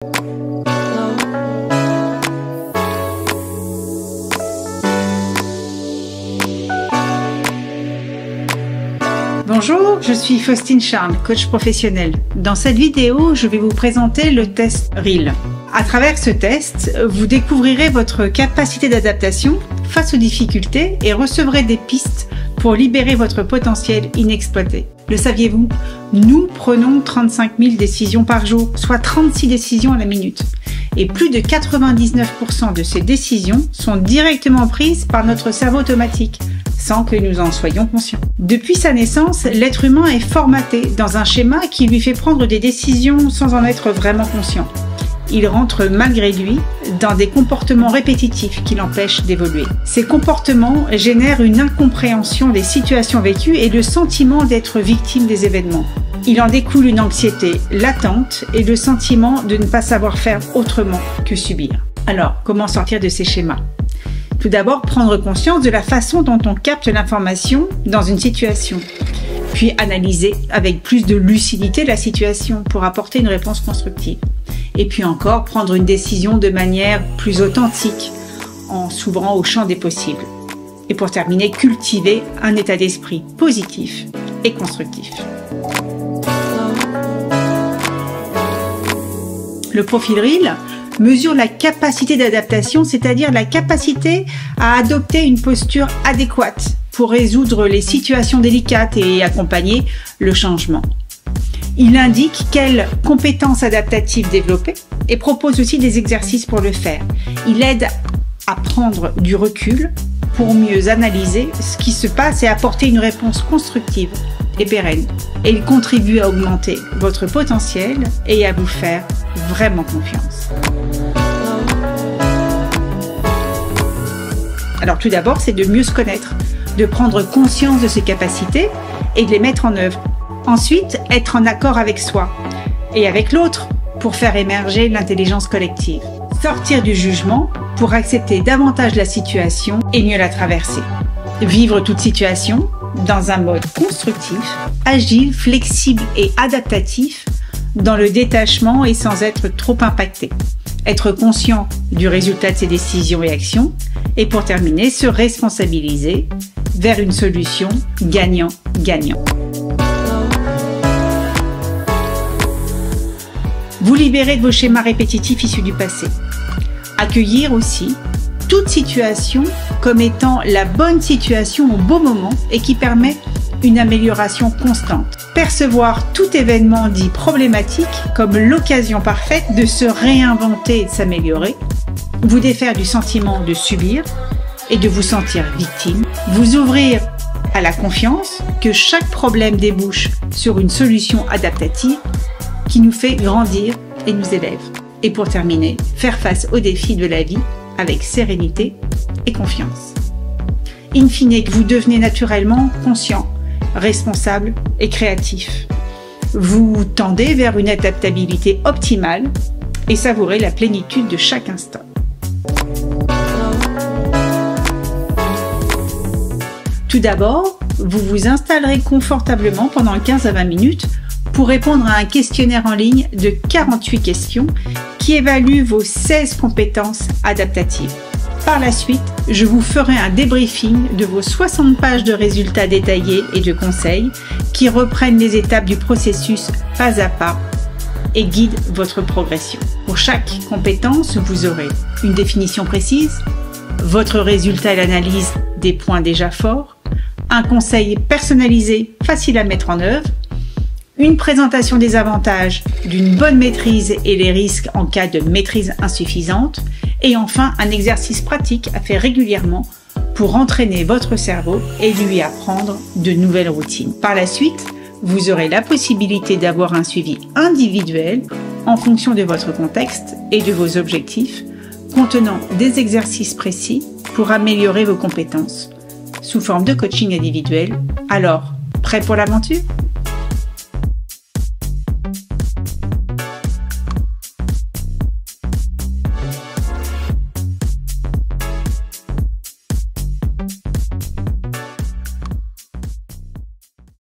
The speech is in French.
Bonjour, je suis Faustine Charles, coach professionnel. Dans cette vidéo, je vais vous présenter le test REAL. À travers ce test, vous découvrirez votre capacité d'adaptation face aux difficultés et recevrez des pistes pour libérer votre potentiel inexploité. Le saviez-vous? Nous prenons 35 000 décisions par jour, soit 36 décisions à la minute. Et plus de 99% de ces décisions sont directement prises par notre cerveau automatique, sans que nous en soyons conscients. Depuis sa naissance, l'être humain est formaté dans un schéma qui lui fait prendre des décisions sans en être vraiment conscient. Il rentre malgré lui dans des comportements répétitifs qui l'empêchent d'évoluer. Ces comportements génèrent une incompréhension des situations vécues et le sentiment d'être victime des événements. Il en découle une anxiété latente et le sentiment de ne pas savoir faire autrement que subir. Alors, comment sortir de ces schémas ? Tout d'abord, prendre conscience de la façon dont on capte l'information dans une situation, puis analyser avec plus de lucidité la situation pour apporter une réponse constructive. Et puis encore, prendre une décision de manière plus authentique, en s'ouvrant au champ des possibles. Et pour terminer, cultiver un état d'esprit positif et constructif. Le profil REAL mesure la capacité d'adaptation, c'est-à-dire la capacité à adopter une posture adéquate pour résoudre les situations délicates et accompagner le changement. Il indique quelles compétences adaptatives développer et propose aussi des exercices pour le faire. Il aide à prendre du recul pour mieux analyser ce qui se passe et apporter une réponse constructive et pérenne. Et il contribue à augmenter votre potentiel et à vous faire vraiment confiance. Alors tout d'abord, c'est de mieux se connaître, de prendre conscience de ses capacités et de les mettre en œuvre. Ensuite, être en accord avec soi et avec l'autre pour faire émerger l'intelligence collective. Sortir du jugement pour accepter davantage la situation et mieux la traverser. Vivre toute situation dans un mode constructif, agile, flexible et adaptatif, dans le détachement et sans être trop impacté. Être conscient du résultat de ses décisions et actions. Et pour terminer, se responsabiliser vers une solution gagnant-gagnant. Vous libérez de vos schémas répétitifs issus du passé. Accueillir aussi toute situation comme étant la bonne situation au bon moment et qui permet une amélioration constante. Percevoir tout événement dit problématique comme l'occasion parfaite de se réinventer et de s'améliorer. Vous défaire du sentiment de subir et de vous sentir victime. Vous ouvrir à la confiance que chaque problème débouche sur une solution adaptative qui nous fait grandir et nous élève. Et pour terminer, faire face aux défis de la vie avec sérénité et confiance. In fine, que vous devenez naturellement conscient, responsable et créatif. Vous tendez vers une adaptabilité optimale et savourez la plénitude de chaque instant. Tout d'abord, vous vous installerez confortablement pendant 15 à 20 minutes pour répondre à un questionnaire en ligne de 48 questions qui évalue vos 16 compétences adaptatives. Par la suite, je vous ferai un débriefing de vos 60 pages de résultats détaillés et de conseils qui reprennent les étapes du processus pas à pas et guident votre progression. Pour chaque compétence, vous aurez une définition précise, votre résultat et l'analyse des points déjà forts, un conseil personnalisé facile à mettre en œuvre, une présentation des avantages d'une bonne maîtrise et les risques en cas de maîtrise insuffisante, et enfin un exercice pratique à faire régulièrement pour entraîner votre cerveau et lui apprendre de nouvelles routines. Par la suite, vous aurez la possibilité d'avoir un suivi individuel en fonction de votre contexte et de vos objectifs, contenant des exercices précis pour améliorer vos compétences, sous forme de coaching individuel. Alors, prêt pour l'aventure ?